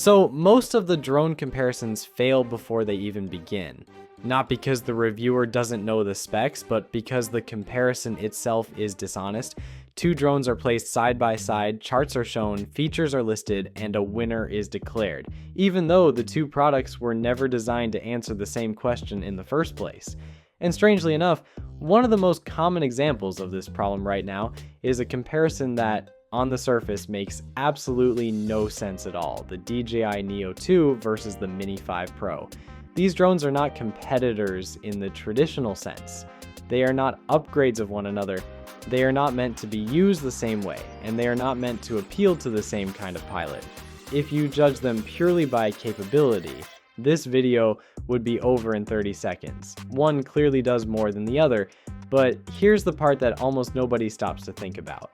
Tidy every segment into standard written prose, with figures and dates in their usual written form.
So most of the drone comparisons fail before they even begin. Not because the reviewer doesn't know the specs, but because the comparison itself is dishonest. Two drones are placed side by side, charts are shown, features are listed, and a winner is declared, even though the two products were never designed to answer the same question in the first place. And strangely enough, one of the most common examples of this problem right now is a comparison that, on the surface, makes absolutely no sense at all: the DJI Neo 2 versus the Mini 5 Pro. These drones are not competitors in the traditional sense. They are not upgrades of one another. They are not meant to be used the same way, and they are not meant to appeal to the same kind of pilot. If you judge them purely by capability, this video would be over in 30 seconds. One clearly does more than the other, but here's the part that almost nobody stops to think about.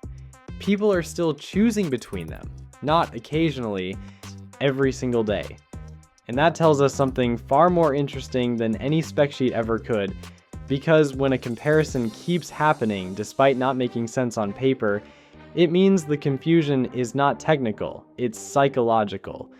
People are still choosing between them, not occasionally, every single day. And that tells us something far more interesting than any spec sheet ever could, because when a comparison keeps happening despite not making sense on paper, it means the confusion is not technical, it's psychological.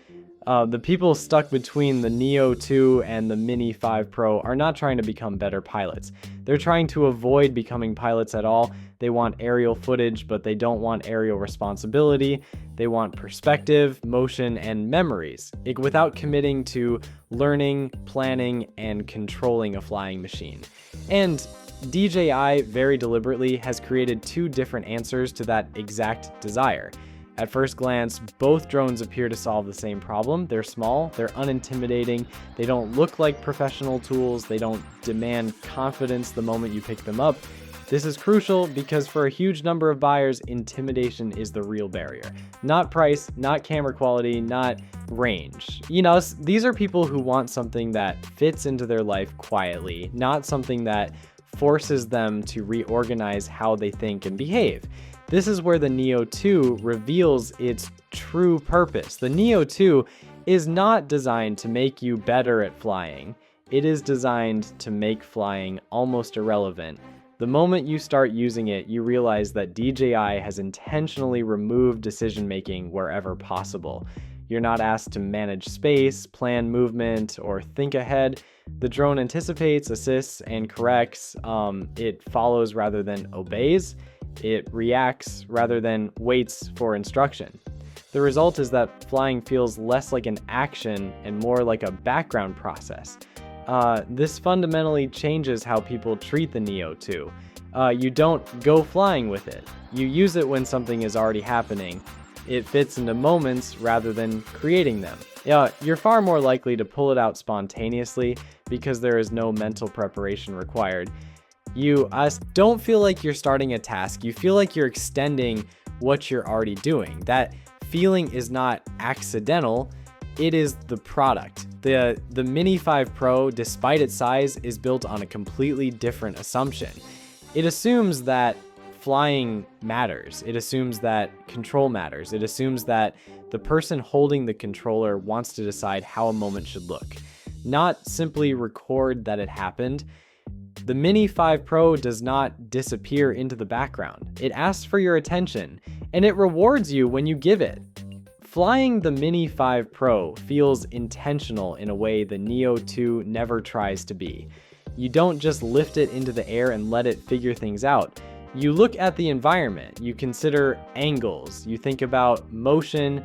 The people stuck between the Neo 2 and the Mini 5 Pro are not trying to become better pilots. They're trying to avoid becoming pilots at all. They want aerial footage, but they don't want aerial responsibility. They want perspective, motion, and memories, without committing to learning, planning, and controlling a flying machine. And DJI very deliberately has created two different answers to that exact desire. At first glance, both drones appear to solve the same problem. They're small, they're unintimidating, they don't look like professional tools, they don't demand confidence the moment you pick them up. This is crucial because for a huge number of buyers, intimidation is the real barrier. Not price, not camera quality, not range. These are people who want something that fits into their life quietly, not something that forces them to reorganize how they think and behave. This is where the Neo 2 reveals its true purpose. The Neo 2 is not designed to make you better at flying. It is designed to make flying almost irrelevant. The moment you start using it, you realize that DJI has intentionally removed decision-making wherever possible. You're not asked to manage space, plan movement, or think ahead. The drone anticipates, assists, and corrects. It follows rather than obeys. It reacts rather than waits for instruction. The result is that flying feels less like an action and more like a background process. This fundamentally changes how people treat the Neo 2. You don't go flying with it. You use it when something is already happening. It fits into moments rather than creating them. You're far more likely to pull it out spontaneously because there is no mental preparation required. You don't feel like you're starting a task. You feel like you're extending what you're already doing. That feeling is not accidental. It is the product. The Mini 5 Pro, despite its size, is built on a completely different assumption. It assumes that flying matters. It assumes that control matters. It assumes that the person holding the controller wants to decide how a moment should look, not simply record that it happened. The Mini 5 Pro does not disappear into the background. It asks for your attention, and it rewards you when you give it. Flying the Mini 5 Pro feels intentional in a way the Neo 2 never tries to be. You don't just lift it into the air and let it figure things out. You look at the environment, you consider angles, you think about motion,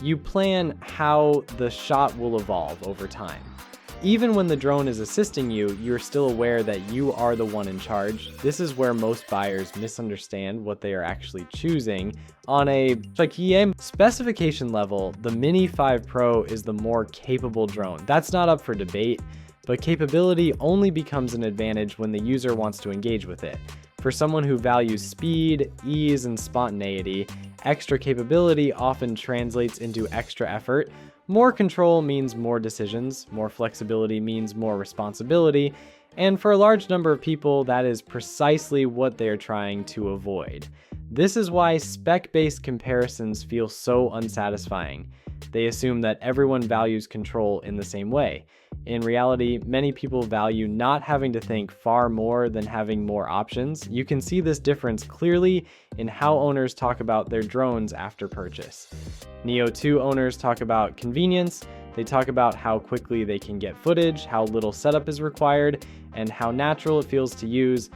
you plan how the shot will evolve over time. Even when the drone is assisting you, you're still aware that you are the one in charge. This is where most buyers misunderstand what they are actually choosing. On a specification level, the Mini 5 Pro is the more capable drone. That's not up for debate, but capability only becomes an advantage when the user wants to engage with it. For someone who values speed, ease, and spontaneity, extra capability often translates into extra effort. More control means more decisions, more flexibility means more responsibility, and for a large number of people, that is precisely what they're trying to avoid. This is why spec-based comparisons feel so unsatisfying. They assume that everyone values control in the same way. In reality, many people value not having to think far more than having more options. You can see this difference clearly in how owners talk about their drones after purchase. Neo 2 owners talk about convenience. They talk about how quickly they can get footage, how little setup is required, and how natural it feels to use.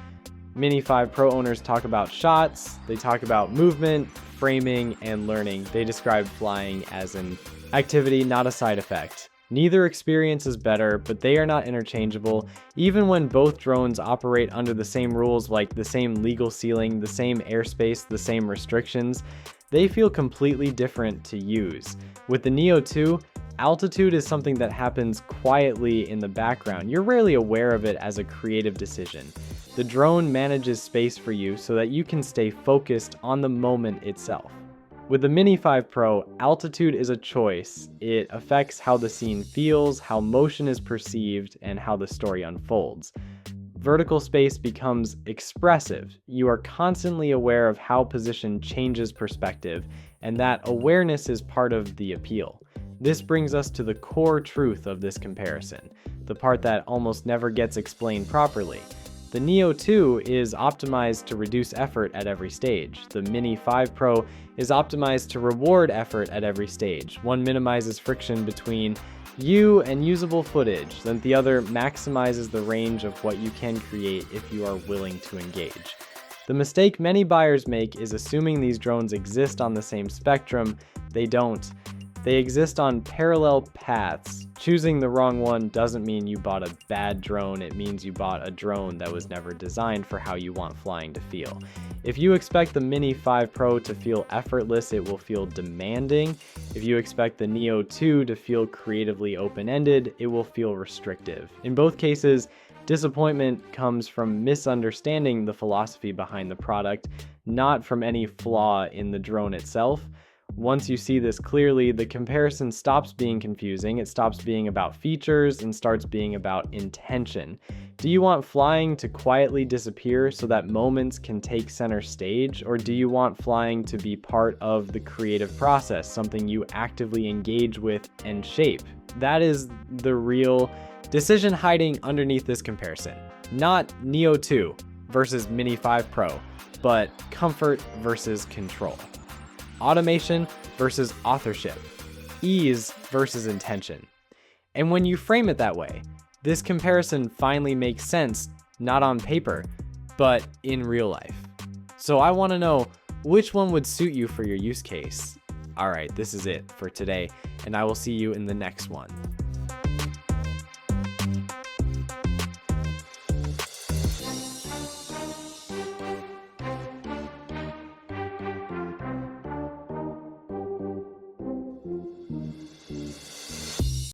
Mini 5 Pro owners talk about shots. They talk about movement, framing, and learning. They describe flying as an activity, not a side effect. Neither experience is better, but they are not interchangeable. Even when both drones operate under the same rules, like the same legal ceiling, the same airspace, the same restrictions, they feel completely different to use. With the Neo 2, altitude is something that happens quietly in the background. You're rarely aware of it as a creative decision. The drone manages space for you so that you can stay focused on the moment itself. With the Mini 5 Pro, altitude is a choice. It affects how the scene feels, how motion is perceived, and how the story unfolds. Vertical space becomes expressive. You are constantly aware of how position changes perspective, and that awareness is part of the appeal. This brings us to the core truth of this comparison, the part that almost never gets explained properly. The Neo 2 is optimized to reduce effort at every stage. The Mini 5 Pro is optimized to reward effort at every stage. One minimizes friction between you and usable footage, then the other maximizes the range of what you can create if you are willing to engage. The mistake many buyers make is assuming these drones exist on the same spectrum. They don't. They exist on parallel paths. Choosing the wrong one doesn't mean you bought a bad drone, it means you bought a drone that was never designed for how you want flying to feel. If you expect the Mini 5 Pro to feel effortless, it will feel demanding. If you expect the Neo 2 to feel creatively open-ended, it will feel restrictive. In both cases, disappointment comes from misunderstanding the philosophy behind the product, not from any flaw in the drone itself. Once you see this clearly, the comparison stops being confusing, it stops being about features and starts being about intention. Do you want flying to quietly disappear so that moments can take center stage, or do you want flying to be part of the creative process, something you actively engage with and shape? That is the real decision hiding underneath this comparison. Not Neo 2 versus Mini 5 Pro, but comfort versus control. Automation versus authorship, ease versus intention. And when you frame it that way, this comparison finally makes sense, not on paper, but in real life. So I want to know which one would suit you for your use case. All right, this is it for today, and I will see you in the next one.